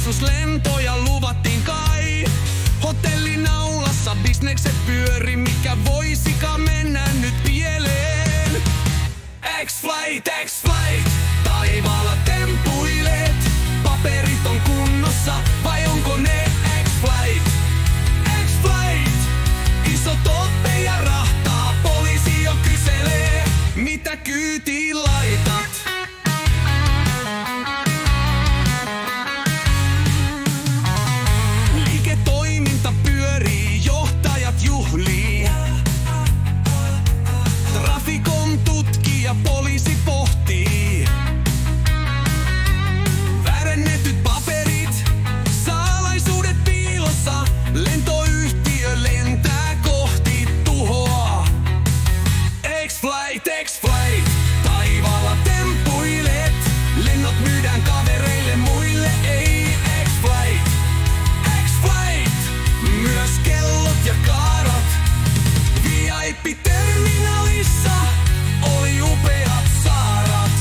Luoksuslentoja luvattiin kai. Hotellinaulassa bisnekset pyöri, mikä voisikaan mennä nyt pieleen. X-Flight, X-Flight, taivaalla tempuilet. Paperit on kunnossa, vai onko ne X-Flight? X-Flight, iso toppe ja rahtaa, poliisi jo kyselee, mitä kyytiin laitat. Liiketoiminta pyörii, johtajat juhlii. Trafikon tutkija, poliisi pohtii. Väärennetyt paperit, salaisuudet piilossa. Lentoyhtiö lentää kohti tuhoa. X-Flight, X-Flight, taivaalla tempuilet. Lennot myydään kavereille, muille ei. X-Flight, X-Flight, myös kellot ja kaarat. VIP-terminaalissa oli upeat saarat.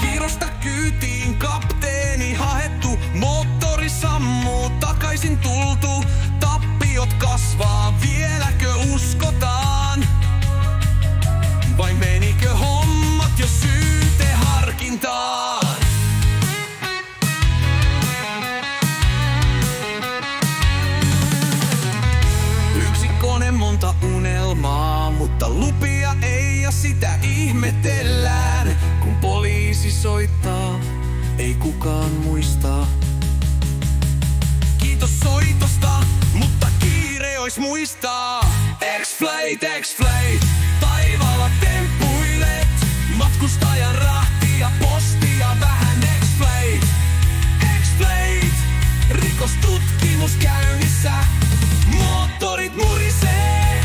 Virosta kyytiin kapteeni haettu, moottori sammuu, takaisin tultu. Tappiot kasvaa, vieläkö uskotaan? Vai menikö hommat jo syyteharkintaan? Yksi kone, monta unelmaa, mutta lupia ei ja sitä ihmetellään. Kun poliisi soittaa, ei kukaan muista. Kiitos soitosta, mutta kiire ois muistaa. X-Flight, X-Flight, taivaalla tempuilet. Matkustajan rahtia, postia vähän. X-Flight, X-Flight, rikostutkimus käynnissä. Moottorit murisee,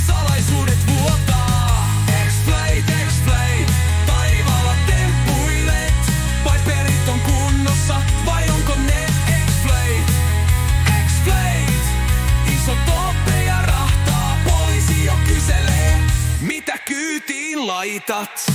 salaisuudet vuotaa. X-Flight, X-Flight, taivaalla tempuilet. Paperit on kunnossa, vai onko ne X-Flight? X-Flight, iso toppe ja rahtaa, poliisi jo kyselee, mitä kyytiin laitat.